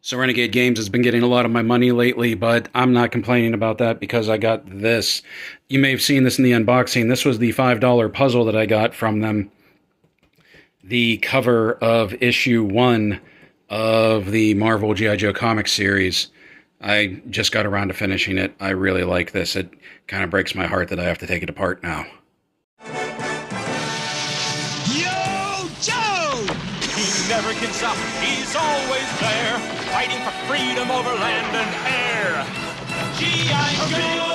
So Renegade Games has been getting a lot of my money lately, but I'm not complaining about that because I got this. You may have seen this in the unboxing. This was the $5 puzzle that I got from them. The cover of issue 1 of the Marvel G.I.Joe comic series. I just got around to finishing it. I really like this. It kind of breaks my heart that I have to take it apart now. Joe! He never gives up. He's always there, fighting for freedom over land and air. G.I.Joe!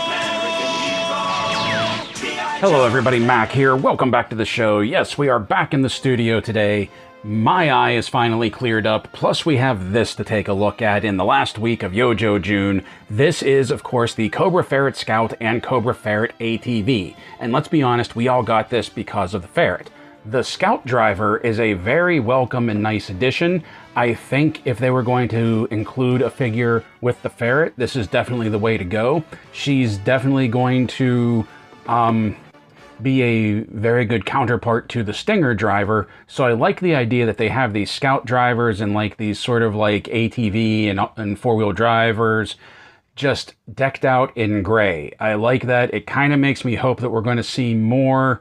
Hello everybody, Mac here. Welcome back to the show. Yes, we are back in the studio today. My eye is finally cleared up, plus we have this to take a look at in the last week of Yojo June. This is, of course, the Cobra Ferret Scout and Cobra Ferret ATV. And let's be honest, we all got this because of the Ferret. The Scout Driver is a very welcome and nice addition. I think if they were going to include a figure with the Ferret, this is definitely the way to go. She's definitely going to be a very good counterpart to the Stinger Driver. So I like the idea that they have these Scout Drivers and like these sort of like ATV and four-wheel drivers just decked out in gray. I like that. It kind of makes me hope that we're going to see more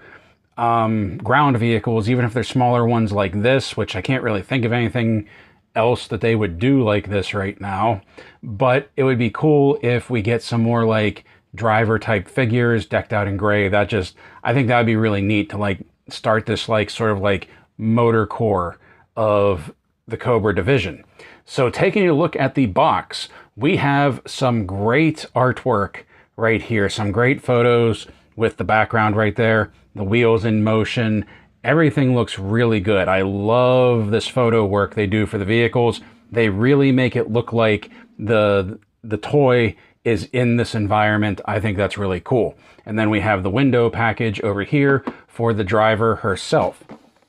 ground vehicles, even if they're smaller ones like this, which I can't really think of anything else that they would do like this right now. But it would be cool if we get some more like driver type figures decked out in gray. I think that would be really neat to like start this like sort of like motor core of the Cobra division. So taking a look at the box, we have some great artwork right here, some great photos with the background right there, the wheels in motion. Everything looks really good. I love this photo work they do for the vehicles. They really make it look like the toy is in this environment. I think that's really cool. And then we have the window package over here for the driver herself.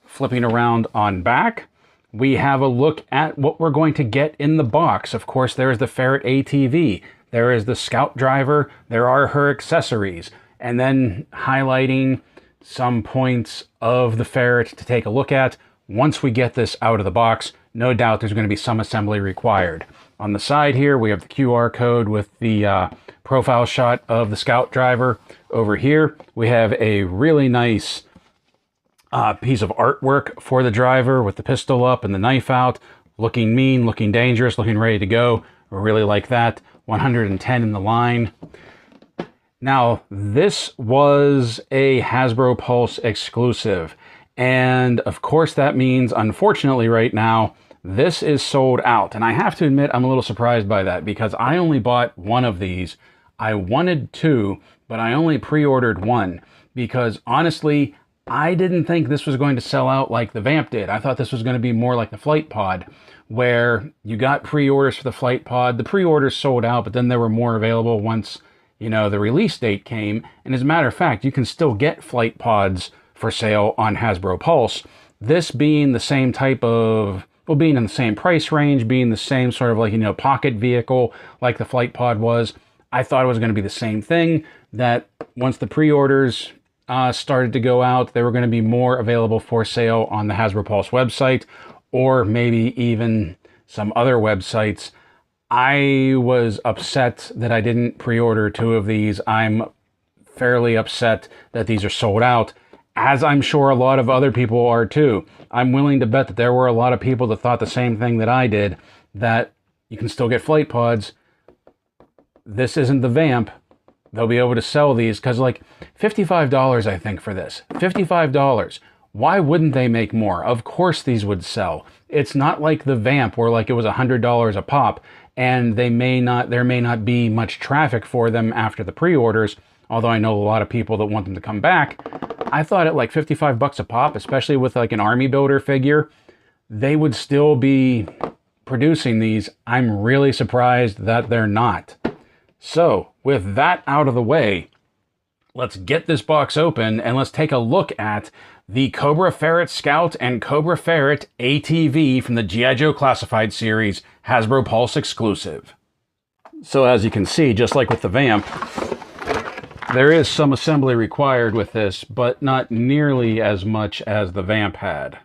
Flipping around on back, we have a look at what we're going to get in the box. Of course, there's the Ferret ATV. There is the Scout Driver. There are her accessories. And then highlighting some points of the Ferret to take a look at. Once we get this out of the box, no doubt there's going to be some assembly required. On the side here, we have the QR code with the profile shot of the Scout Driver. Over here, we have a really nice piece of artwork for the driver with the pistol up and the knife out, looking mean, looking dangerous, looking ready to go. I really like that. 110 in the line. Now, this was a Hasbro Pulse exclusive. And of course, that means, unfortunately, right now, this is sold out. And I have to admit, I'm a little surprised by that because I only bought one of these. I wanted two, but I only pre-ordered one because honestly, I didn't think this was going to sell out like the Vamp did. I thought this was going to be more like the Flight Pod, where you got pre-orders for the Flight Pod. The pre-orders sold out, but then there were more available once, you know, the release date came. And as a matter of fact, you can still get Flight Pods for sale on Hasbro Pulse. This being the same type of, well, being in the same price range, being the same sort of like, you know, pocket vehicle like the Flight Pod was, I thought it was going to be the same thing, that once the pre-orders started to go out, they were going to be more available for sale on the Hasbro Pulse website, or maybe even some other websites. I was upset that I didn't pre-order two of these. I'm fairly upset that these are sold out, as I'm sure a lot of other people are too. I'm willing to bet that there were a lot of people that thought the same thing that I did, that you can still get Flight Pods. This isn't the Vamp. They'll be able to sell these because like $55, I think, for this. $55. Why wouldn't they make more? Of course these would sell. It's not like the Vamp where like it was $100 a pop and there may not be much traffic for them after the pre-orders, although I know a lot of people that want them to come back. I thought at like 55 bucks a pop, especially with like an army builder figure, they would still be producing these. I'm really surprised that they're not. So with that out of the way, let's get this box open and let's take a look at the Cobra Ferret Scout and Cobra Ferret ATV from the G.I. Joe Classified series, Hasbro Pulse exclusive. So as you can see, just like with the Vamp, there is some assembly required with this, but not nearly as much as the Vamp had.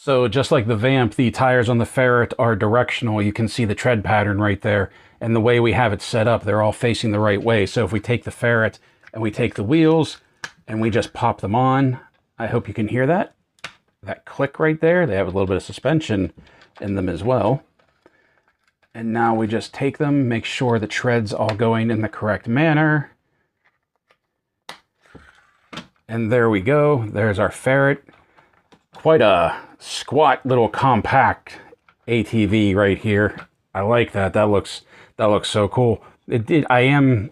So just like the Vamp, the tires on the Ferret are directional. You can see the tread pattern right there. And the way we have it set up, they're all facing the right way. So if we take the Ferret and we take the wheels and we just pop them on, I hope you can hear that. That click right there. They have a little bit of suspension in them as well. And now we just take them, make sure the tread's all going in the correct manner. And there we go. There's our Ferret. Quite a squat little compact ATV right here. I like that. That looks so cool. It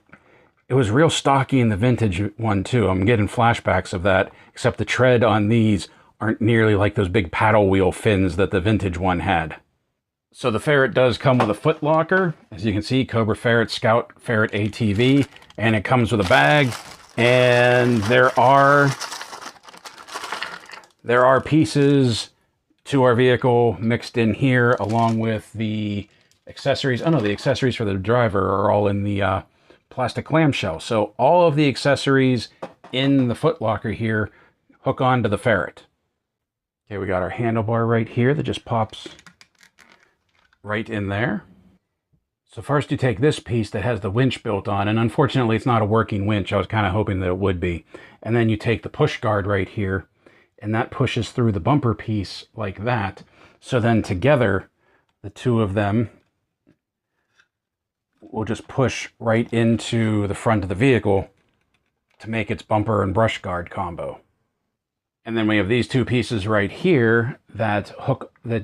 was real stocky in the vintage one too. I'm getting flashbacks of that, except the tread on these aren't nearly like those big paddle wheel fins that the vintage one had. So the Ferret does come with a foot locker. As you can see, Cobra Ferret Scout Ferret ATV, and it comes with a bag. And there are pieces to our vehicle mixed in here, along with the accessories. Oh no, the accessories for the driver are all in the plastic clamshell. So all of the accessories in the foot locker here hook onto the Ferret. Okay, we got our handlebar right here that just pops right in there. So first you take this piece that has the winch built on, and unfortunately it's not a working winch. I was kind of hoping that it would be. And then you take the push guard right here, and that pushes through the bumper piece like that. So then together, the two of them will just push right into the front of the vehicle to make its bumper and brush guard combo. And then we have these two pieces right here that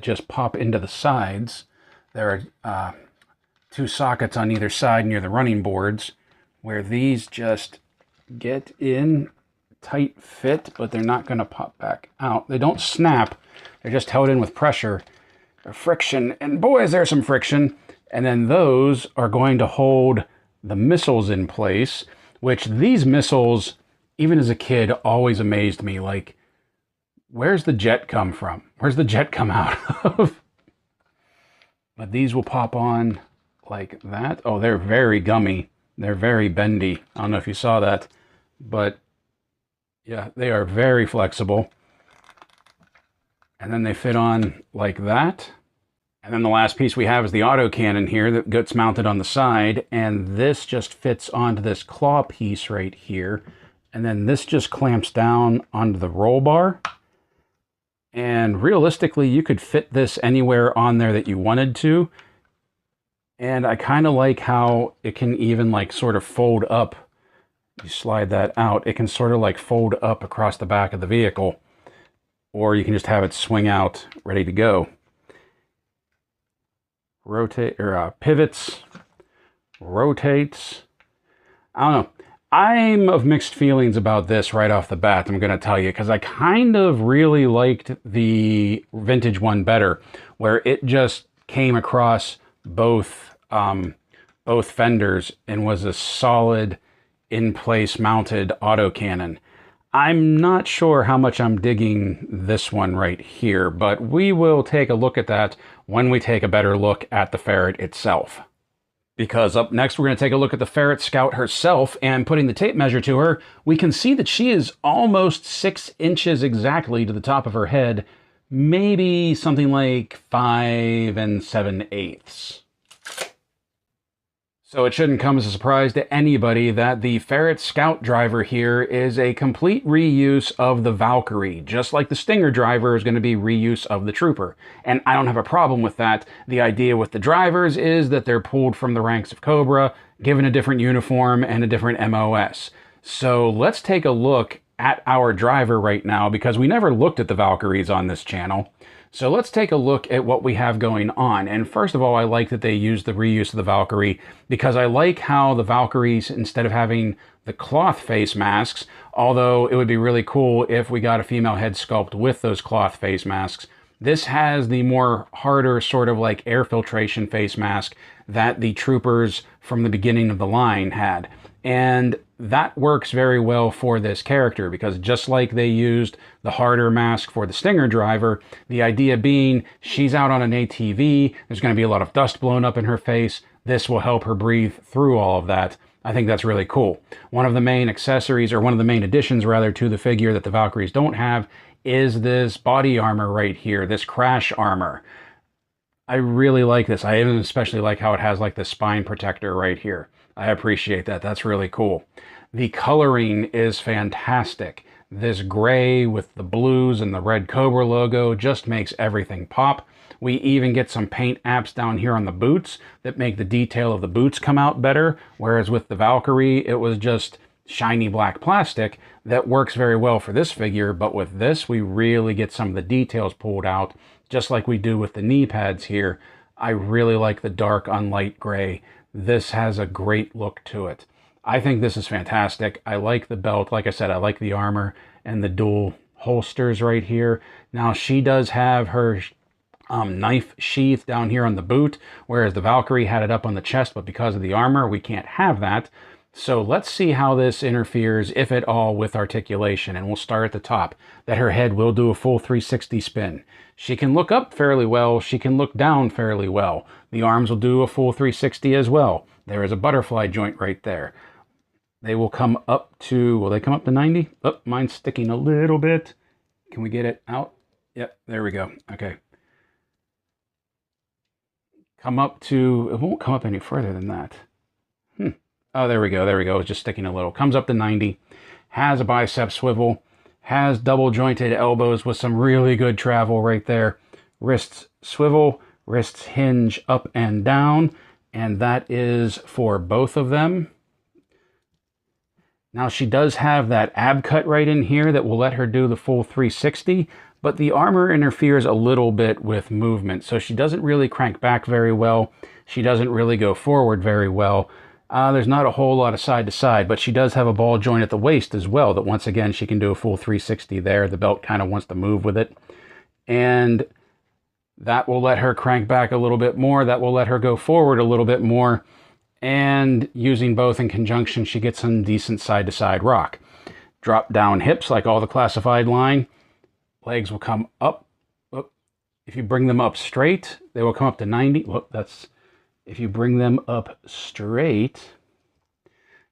just pop into the sides. There are two sockets on either side near the running boards where these just get in tight fit, but they're not going to pop back out. They don't snap. They're just held in with pressure or friction. And boy, is there some friction. And then those are going to hold the missiles in place, which these missiles, even as a kid, always amazed me. Like, where's the jet come from? Where's the jet come out of? But these will pop on like that. Oh, they're very gummy. They're very bendy. I don't know if you saw that, but yeah, they are very flexible. And then they fit on like that. And then the last piece we have is the autocannon here that gets mounted on the side. And this just fits onto this claw piece right here. And then this just clamps down onto the roll bar. And realistically, you could fit this anywhere on there that you wanted to. And I kind of like how it can even like sort of fold up. You slide that out, it can sort of like fold up across the back of the vehicle. Or you can just have it swing out, ready to go. Rotate, or pivots, rotates. I don't know. I'm of mixed feelings about this right off the bat, I'm going to tell you, because I kind of really liked the vintage one better, where it just came across both fenders and was a solid in-place mounted autocannon. I'm not sure how much I'm digging this one right here, but we will take a look at that when we take a better look at the Ferret itself. Because up next, we're going to take a look at the Ferret Scout herself, and putting the tape measure to her, we can see that she is almost 6 inches exactly to the top of her head, maybe something like 5 7/8. So it shouldn't come as a surprise to anybody that the Ferret Scout driver here is a complete reuse of the Valkyrie, just like the Stinger driver is going to be reuse of the Trooper. And I don't have a problem with that. The idea with the drivers is that they're pulled from the ranks of Cobra, given a different uniform and a different MOS. So let's take a look at our driver right now, because we never looked at the Valkyries on this channel. So let's take a look at what we have going on. And first of all, I like that they use the reuse of the Valkyrie, because I like how the Valkyries, instead of having the cloth face masks, although it would be really cool if we got a female head sculpt with those cloth face masks, this has the more harder sort of like air filtration face mask that the Troopers from the beginning of the line had. And that works very well for this character, because just like they used the harder mask for the Stinger driver, the idea being she's out on an ATV, there's going to be a lot of dust blown up in her face. This will help her breathe through all of that. I think that's really cool. One of the main accessories, or one of the main additions rather, to the figure that the Valkyries don't have is this body armor right here, this crash armor. I really like this. I even especially like how it has like the spine protector right here. I appreciate that. That's really cool. The coloring is fantastic. This gray with the blues and the red Cobra logo just makes everything pop. We even get some paint apps down here on the boots that make the detail of the boots come out better, whereas with the Valkyrie, it was just shiny black plastic that works very well for this figure, but with this, we really get some of the details pulled out, just like we do with the knee pads here. I really like the dark on light gray. This has a great look to it. I think this is fantastic. I like the belt. Like I said, I like the armor and the dual holsters right here. Now, she does have her knife sheath down here on the boot, whereas the Valkyrie had it up on the chest, but because of the armor, we can't have that. So let's see how this interferes, if at all, with articulation. And we'll start at the top, that her head will do a full 360 spin. She can look up fairly well. She can look down fairly well. The arms will do a full 360 as well. There is a butterfly joint right there. They will come up to, will they come up to 90? Oh, mine's sticking a little bit. Can we get it out? Yep, there we go. Okay. Come up to, it won't come up any further than that. Oh, there we go. There we go. It's just sticking a little. Comes up to 90. Has a bicep swivel. Has double jointed elbows with some really good travel right there. Wrists swivel. Wrists hinge up and down. And that is for both of them. Now she does have that ab cut right in here that will let her do the full 360. But the armor interferes a little bit with movement. So she doesn't really crank back very well. She doesn't really go forward very well. There's not a whole lot of side to side, but she does have a ball joint at the waist as well, that once again, she can do a full 360 there. The belt kind of wants to move with it. And that will let her crank back a little bit more. That will let her go forward a little bit more. And using both in conjunction, she gets some decent side to side rock. Drop down hips like all the classified line. Legs will come up. If you bring them up straight, they will come up to 90. If you bring them up straight,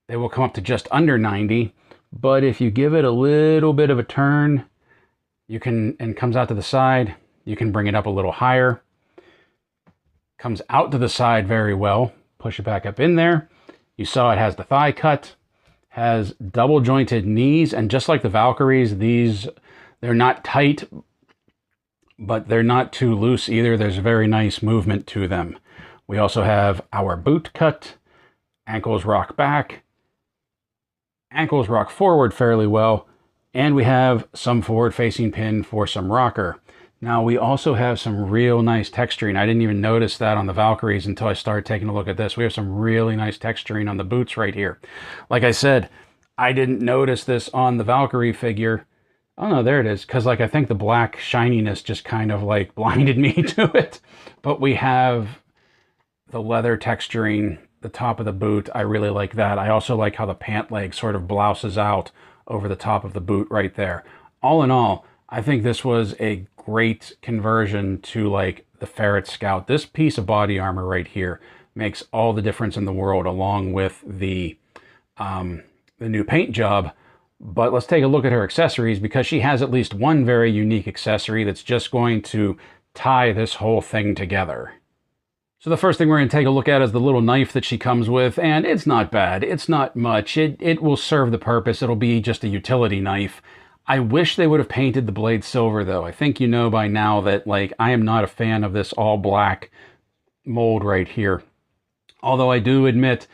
they will come up to just under 90. But if you give it a little bit of a turn, you can, and comes out to the side, you can bring it up a little higher. Comes out to the side very well. Push it back up in there. You saw it has the thigh cut, has double jointed knees, and just like the Valkyries, they're not tight, but they're not too loose either. There's very nice movement to them. We also have our boot cut, ankles rock back, ankles rock forward fairly well, and we have some forward facing pin for some rocker. Now we also have some real nice texturing. I didn't even notice that on the Valkyries until I started taking a look at this. We have some really nice texturing on the boots right here. Like I said, I didn't notice this on the Valkyrie figure. Oh no, there it is. Because like I think the black shininess just kind of like blinded me to it. But we have the leather texturing, the top of the boot. I really like that. I also like how the pant leg sort of blouses out over the top of the boot right there. All in all, I think this was a great conversion to like the Ferret Scout. This piece of body armor right here makes all the difference in the world, along with the new paint job. But let's take a look at her accessories, because she has at least one very unique accessory that's just going to tie this whole thing together. So the first thing we're going to take a look at is the little knife that she comes with, and it's not bad. It's not much. It will serve the purpose. It'll be just a utility knife. I wish they would have painted the blade silver, though. I think you know by now that, like, I am not a fan of this all black mold right here. Although I do admit,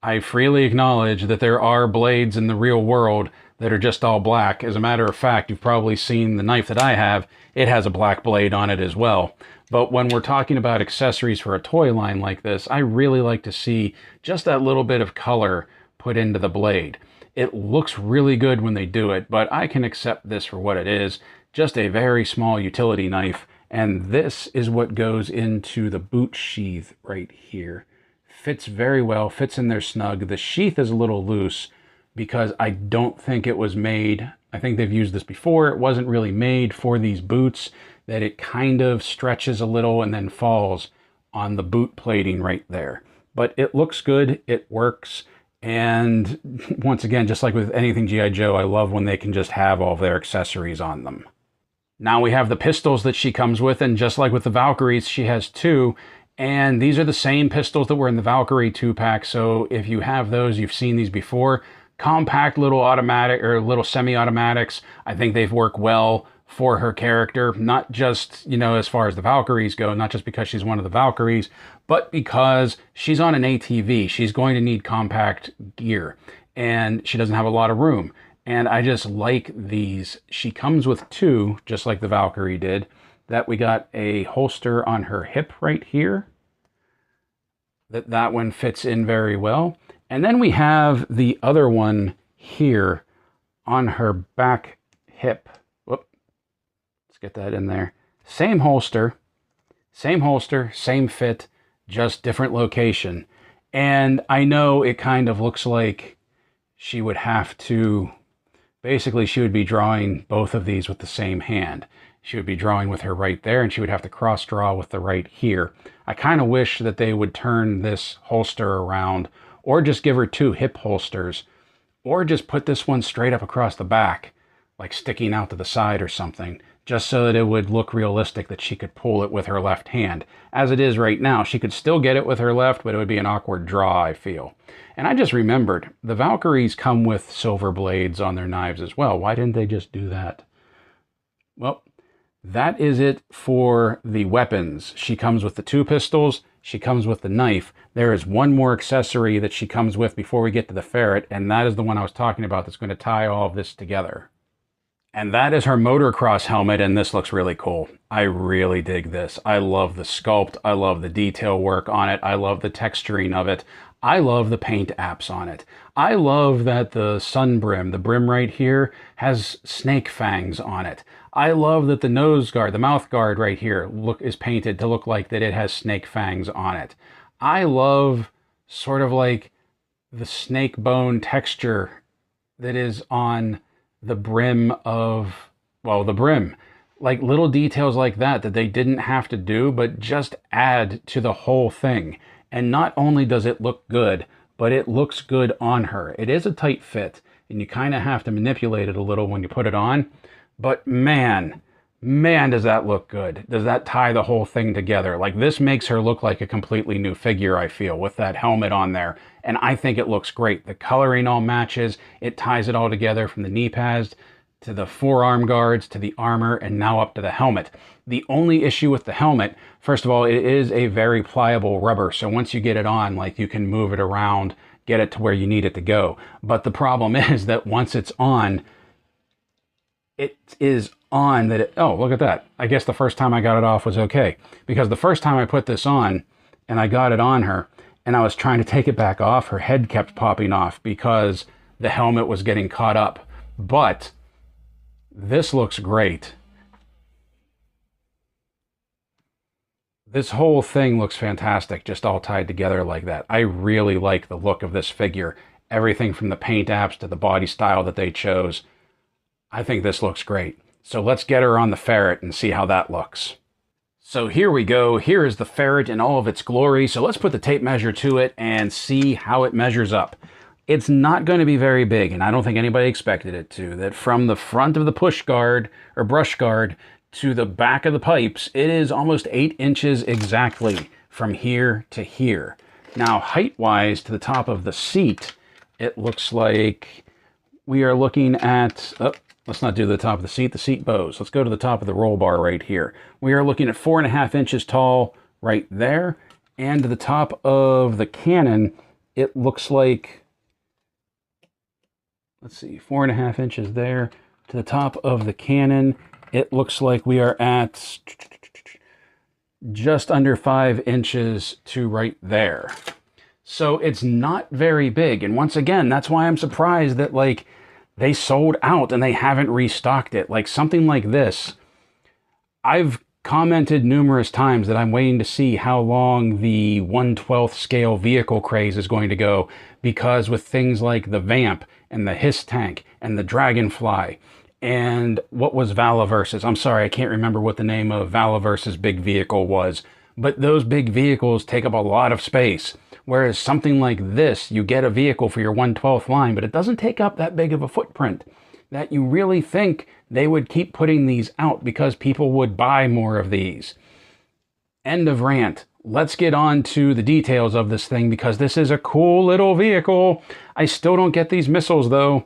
I freely acknowledge that there are blades in the real world that are just all black. As a matter of fact, you've probably seen the knife that I have. It has a black blade on it as well. But when we're talking about accessories for a toy line like this, I really like to see just that little bit of color put into the blade. It looks really good when they do it, but I can accept this for what it is. Just a very small utility knife. And this is what goes into the boot sheath right here. Fits very well, fits in there snug. The sheath is a little loose because I don't think it was made, I think they've used this before, it wasn't really made for these boots, that it kind of stretches a little and then falls on the boot plating right there. But it looks good, it works, and once again, just like with anything G.I. Joe, I love when they can just have all of their accessories on them. Now we have the pistols that she comes with, and just like with the Valkyries, she has two. And these are the same pistols that were in the Valkyrie 2-pack, so if you have those, you've seen these before. Compact little automatic or little semi-automatics. I think they've worked well for her character, not just, you know, as far as the Valkyries go, not just because she's one of the Valkyries, but because she's on an ATV. She's going to need compact gear, and she doesn't have a lot of room. And I just like these. She comes with two, just like the Valkyrie did. That we got a holster on her hip right here. That one fits in very well. And then we have the other one here on her back hip. Whoop. Let's get that in there. Same holster, same fit, just different location. And I know it kind of looks like she would have to, basically she would be drawing both of these with the same hand. She would be drawing with her right there, and she would have to cross draw with the right here. I kind of wish that they would turn this holster around, or just give her two hip holsters, or just put this one straight up across the back, like sticking out to the side or something, just so that it would look realistic that she could pull it with her left hand. As it is right now, she could still get it with her left, but it would be an awkward draw, I feel. And I just remembered, the Valkyries come with silver blades on their knives as well. Why didn't they just do that? Well, that is it for the weapons. She comes with the two pistols. She comes with the knife. There is one more accessory that she comes with before we get to the Ferret, and that is the one I was talking about that's going to tie all of this together. And that is her motocross helmet, and this looks really cool. I really dig this. I love the sculpt. I love the detail work on it. I love the texturing of it. I love the paint apps on it. I love that the sun brim, the brim right here, has snake fangs on it. I love that the nose guard, the mouth guard right here, is painted to look like that it has snake fangs on it. I love sort of like the snake bone texture that is on the brim of, well, the brim. Like little details like that they didn't have to do, but just add to the whole thing. And not only does it look good, but it looks good on her. It is a tight fit, and you kind of have to manipulate it a little when you put it on. But man, does that look good. Does that tie the whole thing together? Like, this makes her look like a completely new figure, I feel, with that helmet on there. And I think it looks great. The coloring all matches. It ties it all together from the knee pads to the forearm guards to the armor and now up to the helmet. The only issue with the helmet, first of all, it is a very pliable rubber. So once you get it on, like, you can move it around, get it to where you need it to go. But the problem is that once it's on, it is on that it, oh, look at that. I guess the first time I got it off was okay. Because the first time I put this on and I got it on her and I was trying to take it back off, her head kept popping off because the helmet was getting caught up. But this looks great. This whole thing looks fantastic, just all tied together like that. I really like the look of this figure. Everything from the paint apps to the body style that they chose. I think this looks great. So let's get her on the Ferret and see how that looks. So here we go. Here is the Ferret in all of its glory. So let's put the tape measure to it and see how it measures up. It's not going to be very big, and I don't think anybody expected it to. That from the front of the push guard or brush guard to the back of the pipes, it is almost 8 inches exactly from here to here. Now, height-wise, to the top of the seat, it looks like we are looking at, oh, let's not do the top of the seat bows. Let's go to the top of the roll bar right here. We are looking at 4.5 inches tall right there. And to the top of the cannon, it looks like, let's see, 4.5 inches there. To the top of the cannon, it looks like we are at just under 5 inches to right there. So it's not very big. And once again, that's why I'm surprised that, like, they sold out and they haven't restocked it. Like something like this, I've commented numerous times that I'm waiting to see how long the 1/12 scale vehicle craze is going to go, because with things like the Vamp and the Hiss Tank and the Dragonfly and what was Valaverse's, I'm sorry, I can't remember what the name of Valaverse's big vehicle was, but those big vehicles take up a lot of space. Whereas something like this, you get a vehicle for your 1/12 line, but it doesn't take up that big of a footprint. that you really think they would keep putting these out because people would buy more of these. End of rant. Let's get on to the details of this thing, because this is a cool little vehicle. I still don't get these missiles though.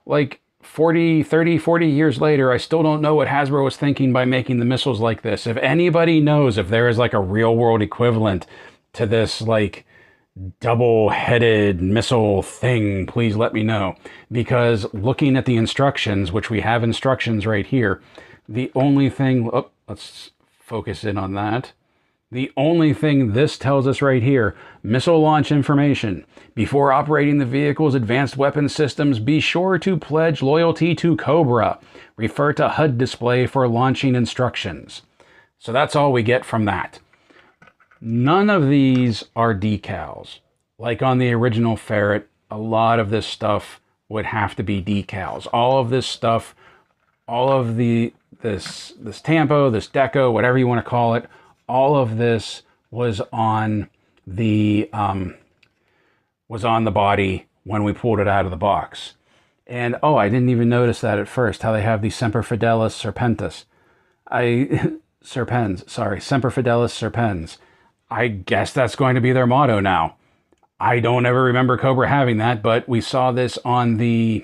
Like 40 years later, I still don't know what Hasbro was thinking by making the missiles like this. If anybody knows if there is like a real world equivalent to this like double-headed missile thing, please let me know. Because looking at the instructions, which we have instructions right here, the only thing, oh, let's focus in on that. The only thing this tells us right here, missile launch information. Before operating the vehicle's advanced weapon systems, be sure to pledge loyalty to Cobra. Refer to HUD display for launching instructions. So that's all we get from that. None of these are decals. Like on the original Ferret, a lot of this stuff would have to be decals. All of this stuff, all of this tampo, this deco, whatever you want to call it, all of this was on the body when we pulled it out of the box. And oh, I didn't even notice that at first, how they have the Semper Fidelis Serpentis. Semper Fidelis Serpens. I guess that's going to be their motto now. I don't ever remember Cobra having that, but we saw this on the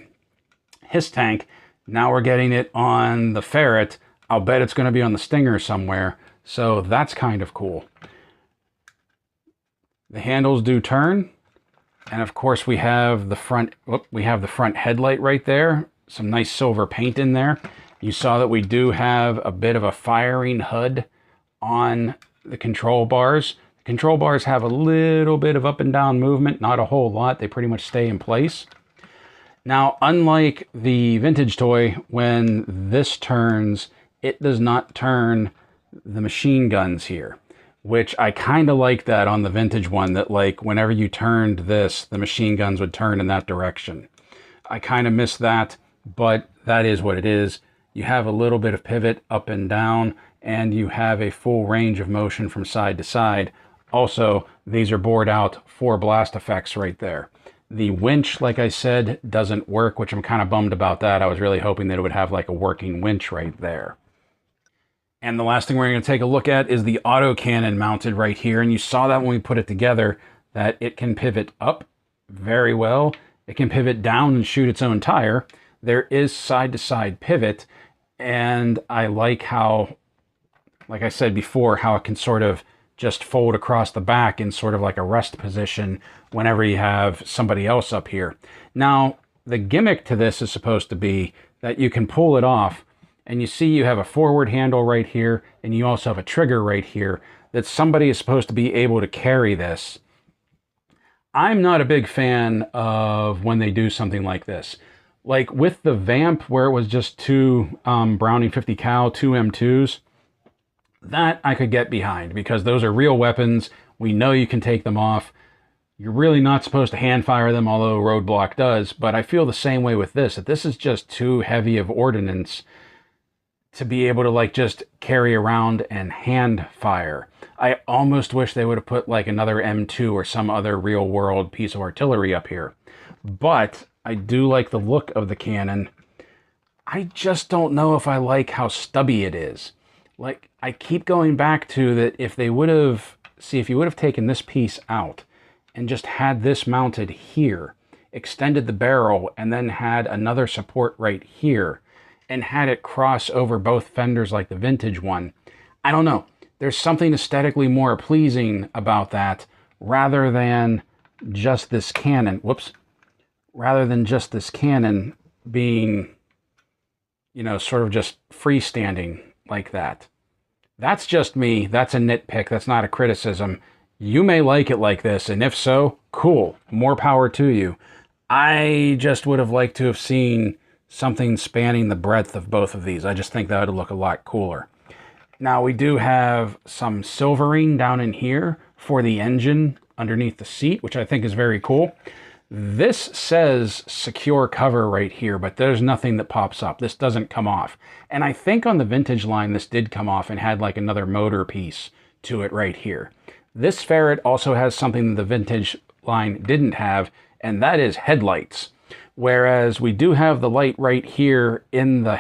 Hiss tank. Now we're getting it on the Ferret. I'll bet it's going to be on the Stinger somewhere. So that's kind of cool. The handles do turn. And of course we have the front headlight right there. Some nice silver paint in there. You saw that we do have a bit of a firing HUD on the control bars. The control bars have a little bit of up and down movement, not a whole lot. They pretty much stay in place. Now, unlike the vintage toy, when this turns, it does not turn the machine guns here, which I kind of like that on the vintage one, that like whenever you turned this, the machine guns would turn in that direction. I kind of miss that, but that is what it is. You have a little bit of pivot up and down, and you have a full range of motion from side to side. Also, these are bored out for blast effects right there. The winch, like I said, doesn't work, which I'm kind of bummed about that. I was really hoping that it would have like a working winch right there. And the last thing we're going to take a look at is the autocannon mounted right here. And you saw that when we put it together, that it can pivot up very well. It can pivot down and shoot its own tire. There is side-to-side pivot. And I like how, like I said before, how it can sort of just fold across the back in sort of like a rest position whenever you have somebody else up here. Now, the gimmick to this is supposed to be that you can pull it off, and you see you have a forward handle right here, and you also have a trigger right here, that somebody is supposed to be able to carry this. I'm not a big fan of when they do something like this. Like with the Vamp, where it was just two Browning 50 cal, two M2s, that I could get behind, because those are real weapons. We know you can take them off. You're really not supposed to hand fire them, although Roadblock does, but I feel the same way with this, that this is just too heavy of ordnance to be able to like just carry around and hand fire. I almost wish they would have put like another M2 or some other real world piece of artillery up here. But I do like the look of the cannon. I just don't know if I like how stubby it is. Like, I keep going back to that if they would have, see, if you would have taken this piece out and just had this mounted here, extended the barrel, and then had another support right here, and had it cross over both fenders like the vintage one, I don't know. There's something aesthetically more pleasing about that, rather than just this cannon, rather than just this cannon being, you know, sort of just freestanding like that. That's just me. That's a nitpick. That's not a criticism. You may like it like this, and if so, cool. More power to you. I just would have liked to have seen something spanning the breadth of both of these. I just think that would look a lot cooler. Now, we do have some silvering down in here for the engine underneath the seat, which I think is very cool. This says secure cover right here, but there's nothing that pops up. This doesn't come off. And I think on the vintage line, this did come off and had like another motor piece to it right here. This Ferret also has something that the vintage line didn't have, and that is headlights. Whereas we do have the light right here in the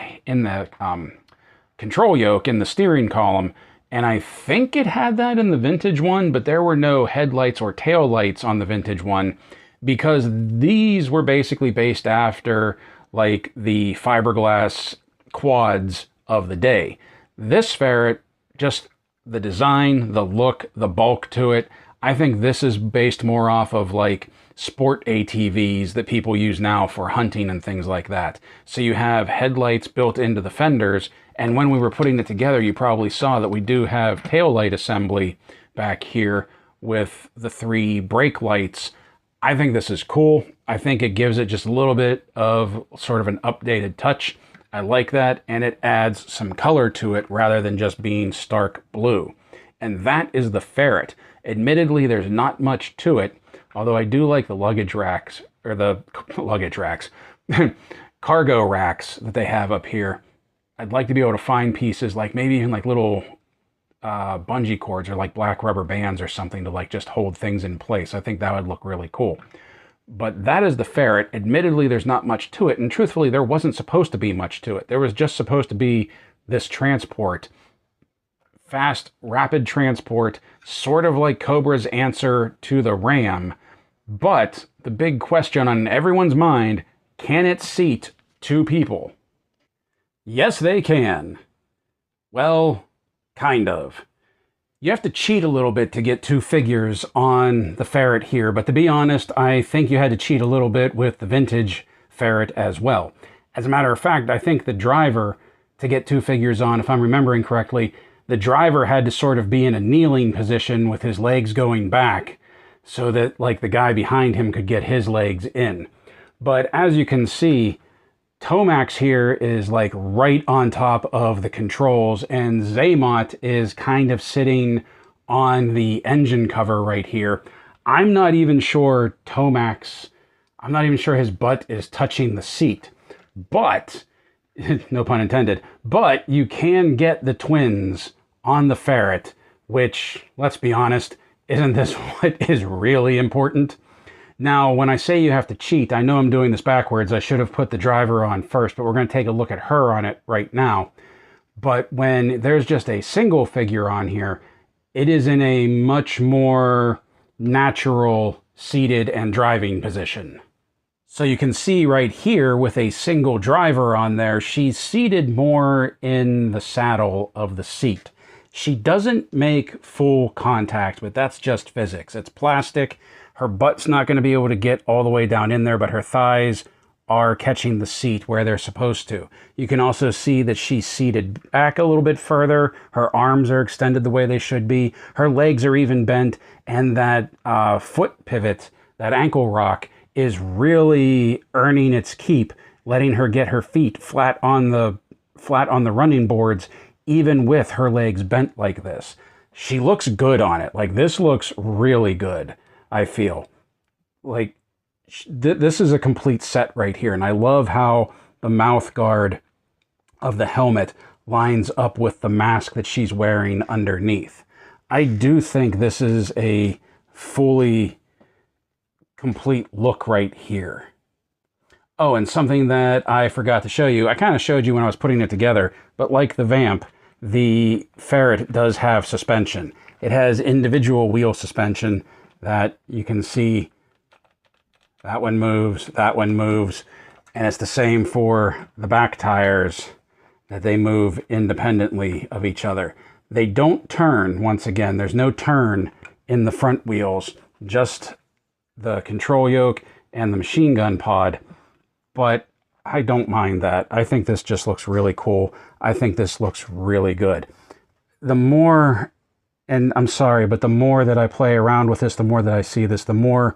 control yoke, in the steering column, and I think it had that in the vintage one, but there were no headlights or tail lights on the vintage one, because these were basically based after like the fiberglass quads of the day. This Ferret, just the design, the look, the bulk to it, I think this is based more off of like sport ATVs that people use now for hunting and things like that. So you have headlights built into the fenders, and when we were putting it together, you probably saw that we do have tail light assembly back here with the 3 brake lights. I think this is cool. I think it gives it just a little bit of sort of an updated touch. I like that, and it adds some color to it rather than just being stark blue. And that is the Ferret. Admittedly, there's not much to it, although I do like the luggage racks, or the luggage racks, cargo racks that they have up here. I'd like to be able to find pieces, like maybe even like little bungee cords or like black rubber bands or something to like just hold things in place. I think that would look really cool. But that is the Ferret. Admittedly, there's not much to it, and truthfully, there wasn't supposed to be much to it. There was just supposed to be this transport. Fast, rapid transport, sort of like Cobra's answer to the Ram. But the big question on everyone's mind, can it seat 2 people? Yes, they can. Well, kind of. You have to cheat a little bit to get 2 figures on the Ferret here, but to be honest, I think you had to cheat a little bit with the vintage Ferret as well. As a matter of fact, I think the driver, to get 2 figures on, if I'm remembering correctly, the driver had to sort of be in a kneeling position with his legs going back so that like the guy behind him could get his legs in. But as you can see, Tomax here is like right on top of the controls, and Zaymot is kind of sitting on the engine cover right here. I'm not even sure I'm not even sure his butt is touching the seat, but, no pun intended, but you can get the twins on the Ferret, which, let's be honest, isn't this what is really important? Now, when I say you have to cheat, I know I'm doing this backwards. I should have put the driver on first, but we're going to take a look at her on it right now. But when there's just a single figure on here, it is in a much more natural seated and driving position. So you can see right here with a single driver on there, she's seated more in the saddle of the seat. She doesn't make full contact, but that's just physics. It's plastic. Her butt's not going to be able to get all the way down in there, but her thighs are catching the seat where they're supposed to. You can also see that she's seated back a little bit further. Her arms are extended the way they should be. Her legs are even bent, and that foot pivot, that ankle rock, is really earning its keep, letting her get her feet flat on the running boards, even with her legs bent like this. She looks good on it. Like, this looks really good. I feel like this is a complete set right here. And I love how the mouth guard of the helmet lines up with the mask that she's wearing underneath. I do think this is a fully complete look right here. Oh, and something that I forgot to show you. I kind of showed you when I was putting it together, but like the Vamp, the Ferret does have suspension. It has individual wheel suspension that you can see. That one moves, and it's the same for the back tires, that they move independently of each other. They don't turn. Once again, there's no turn in the front wheels, just the control yoke and the machine gun pod, but I don't mind that. I think this just looks really cool. I think this looks really good. The more, and I'm sorry, but the more that I play around with this, the more that I see this, the more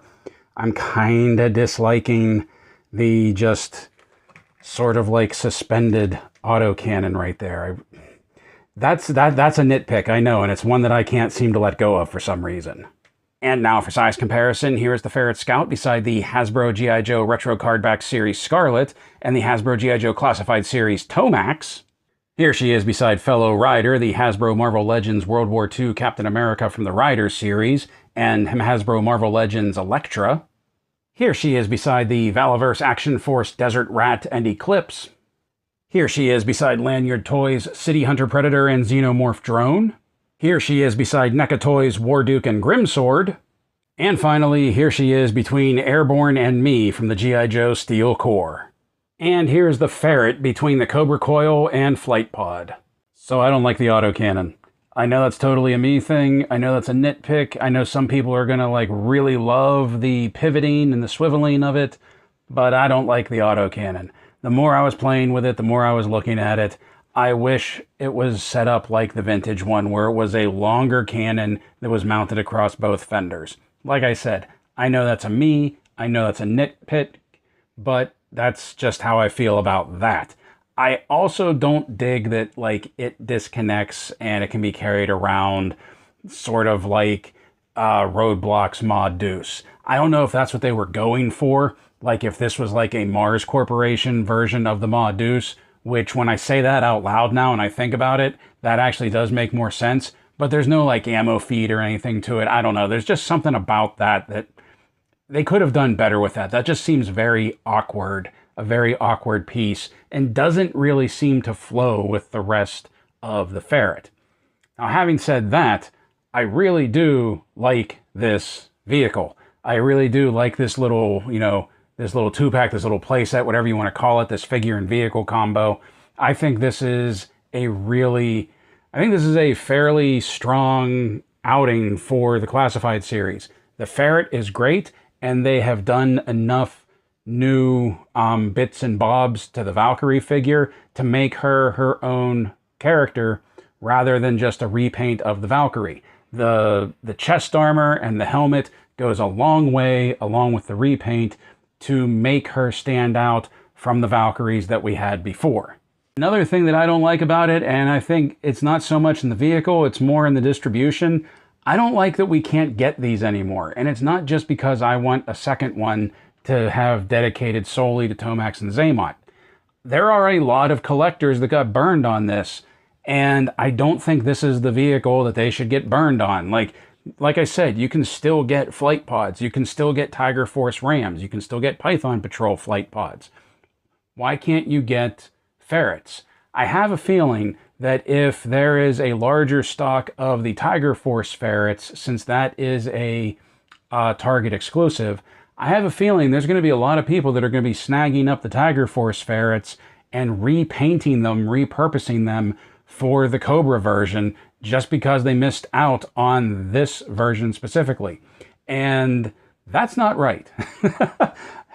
I'm kind of disliking the just sort of like suspended autocannon right there. That's a nitpick, I know, and it's one that I can't seem to let go of for some reason. And now for size comparison, here is the Ferret Scout beside the Hasbro G.I.Joe Retro Cardback Series Scarlet and the Hasbro G.I.Joe Classified Series Tomax. Here she is beside fellow Rider, the Hasbro Marvel Legends World War II Captain America from the Rider series, and Hasbro Marvel Legends Elektra. Here she is beside the Valaverse Action Force Desert Rat and Eclipse. Here she is beside Lanyard Toys City Hunter Predator and Xenomorph Drone. Here she is beside NECA Toys Warduke and Grimsword. And finally, here she is between Airborne and me from the G.I.Joe Steel Corps. And here's the Ferret between the Cobra Coil and Flight Pod. So I don't like the autocannon. I know that's totally a me thing. I know that's a nitpick. I know some people are gonna like really love the pivoting and the swiveling of it, but I don't like the autocannon. The more I was playing with it, the more I was looking at it, I wish it was set up like the vintage one, where it was a longer cannon that was mounted across both fenders. Like I said, I know that's a me, I know that's a nitpick, but that's just how I feel about that. I also don't dig that like it disconnects and it can be carried around sort of like Roadblock's Mod Deuce. I don't know if that's what they were going for, like if this was like a Mars Corporation version of the Mod Deuce, which when I say that out loud now and I think about it, that actually does make more sense. But there's no like ammo feed or anything to it. I don't know. There's just something about that they could have done better with that. That just seems very awkward, a very awkward piece, and doesn't really seem to flow with the rest of the Ferret. Now, having said that, I really do like this vehicle. I really do like this little, this little two-pack, this little playset, whatever you want to call it, this figure and vehicle combo. I think this is a fairly strong outing for the Classified series. The Ferret is great, and they have done enough new bits and bobs to the Valkyrie figure to make her her own character rather than just a repaint of the Valkyrie. The chest armor and the helmet goes a long way, along with the repaint, to make her stand out from the Valkyries that we had before. Another thing that I don't like about it, and I think it's not so much in the vehicle, it's more in the distribution, I don't like that we can't get these anymore. And it's not just because I want a second one to have dedicated solely to Tomax and Xamot. There are a lot of collectors that got burned on this, and I don't think this is the vehicle that they should get burned on. Like I said, you can still get flight pods, you can still get Tiger Force Rams, you can still get Python Patrol flight pods. Why can't you get Ferrets? I have a feeling that if there is a larger stock of the Tiger Force Ferrets, since that is a Target exclusive, I have a feeling there's going to be a lot of people that are going to be snagging up the Tiger Force Ferrets and repainting them, repurposing them for the Cobra version, just because they missed out on this version specifically. And that's not right.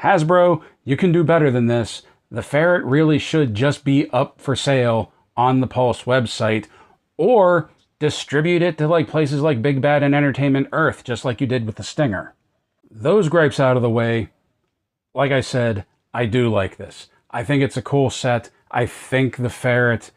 Hasbro, you can do better than this. The Ferret really should just be up for sale on the Pulse website, or distribute it to like places like Big Bad and Entertainment Earth, just like you did with the Stinger. Those gripes out of the way, like I said, I do like this. I think it's a cool set. I think the Ferret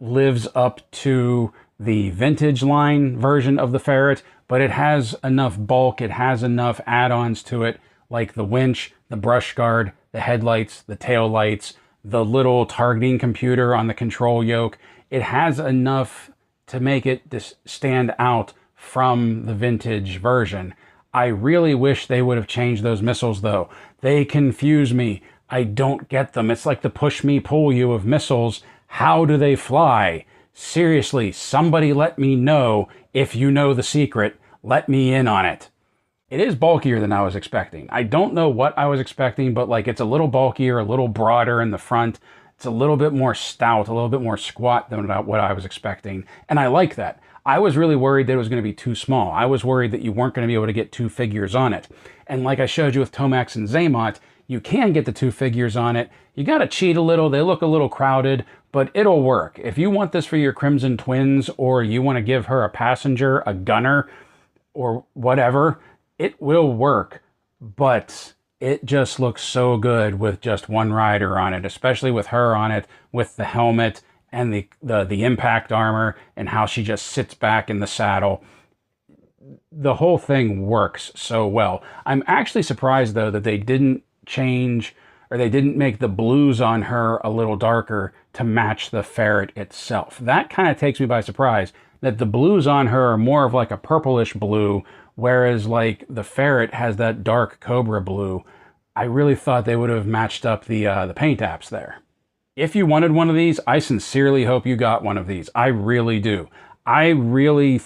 lives up to the vintage line version of the Ferret, but it has enough bulk, it has enough add-ons to it, like the winch, the brush guard, the headlights, the tail lights, the little targeting computer on the control yoke. It has enough to make it stand out from the vintage version. I really wish they would have changed those missiles though. They confuse me. I don't get them. It's like the push me pull you of missiles. How do they fly? Seriously, somebody let me know. If you know the secret, let me in on it. It is bulkier than I was expecting. I don't know what I was expecting, but like it's a little bulkier, a little broader in the front. It's a little bit more stout, a little bit more squat than what I was expecting. And I like that. I was really worried that it was going to be too small. I was worried that you weren't going to be able to get two figures on it. And like I showed you with Tomax and Xamot, you can get the two figures on it. You got to cheat a little. They look a little crowded, but it'll work. If you want this for your Crimson Twins, or you want to give her a passenger, a gunner, or whatever, it will work. But it just looks so good with just one rider on it, especially with her on it, with the helmet and the impact armor and how she just sits back in the saddle. The whole thing works so well. I'm actually surprised though that they didn't change, or they didn't make the blues on her a little darker to match the Ferret itself. That kind of takes me by surprise, that the blues on her are more of like a purplish blue, whereas like the Ferret has that dark Cobra blue. I really thought they would have matched up the paint apps there. If you wanted one of these, I sincerely hope you got one of these. I really do. I really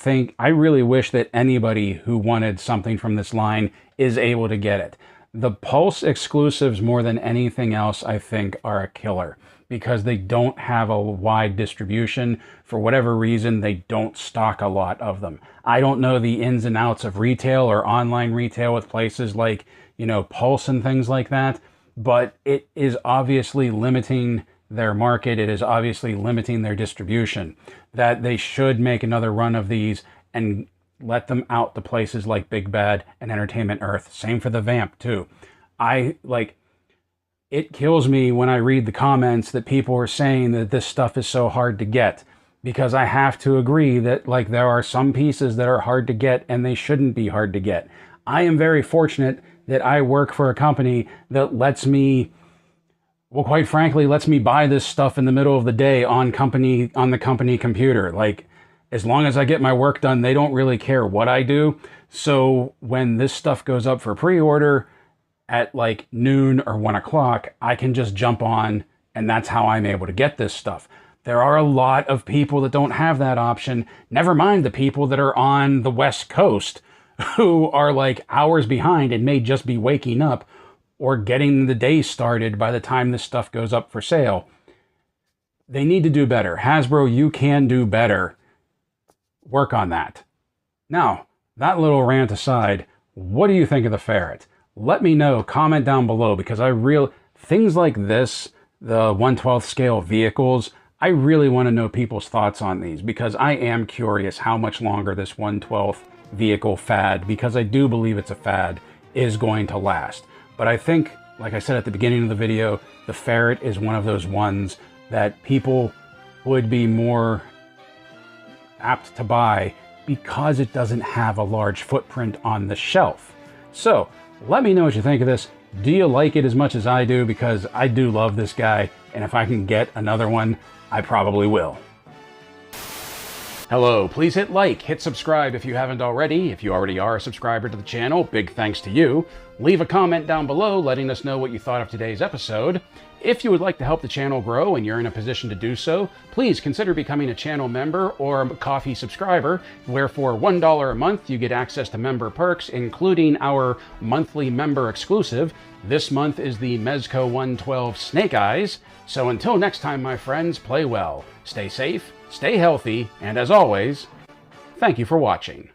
wish that anybody who wanted something from this line is able to get it. The Pulse exclusives, more than anything else, I think are a killer because they don't have a wide distribution. For whatever reason, they don't stock a lot of them. I don't know the ins and outs of retail or online retail with places like, you know, Pulse and things like that, but it is obviously limiting their market. It is obviously limiting their distribution. That they should make another run of these and let them out to places like Big Bad and Entertainment Earth. Same for the Vamp too. It kills me when I read the comments that people are saying that this stuff is so hard to get, because I have to agree that there are some pieces that are hard to get and they shouldn't be hard to get. I am very fortunate that I work for a company that lets me, well, quite frankly, lets me buy this stuff in the middle of the day on the company computer. As long as I get my work done, they don't really care what I do. So when this stuff goes up for pre-order at noon or 1 o'clock, I can just jump on, and that's how I'm able to get this stuff. There are a lot of people that don't have that option. Never mind the people that are on the West Coast who are hours behind and may just be waking up or getting the day started by the time this stuff goes up for sale. They need to do better. Hasbro, you can do better. Work on that. Now, that little rant aside, what do you think of the Ferret? Let me know, comment down below, because things like this, the 1/12 scale vehicles, I really want to know people's thoughts on these, because I am curious how much longer this 1/12 vehicle fad, because I do believe it's a fad, is going to last. But I think, like I said at the beginning of the video, the Ferret is one of those ones that people would be more apt to buy because it doesn't have a large footprint on the shelf. So let me know what you think of this. Do you like it as much as I do? Because I do love this guy, and if I can get another one, I probably will. Hello, please hit like, hit subscribe if you haven't already. If you already are a subscriber to the channel, big thanks to you. Leave a comment down below letting us know what you thought of today's episode. If you would like to help the channel grow and you're in a position to do so, please consider becoming a channel member or a Ko-fi subscriber, where for $1 a month you get access to member perks, including our monthly member exclusive. This month is the Mezco 112 Snake Eyes. So until next time, my friends, play well, stay safe, stay healthy, and as always, thank you for watching.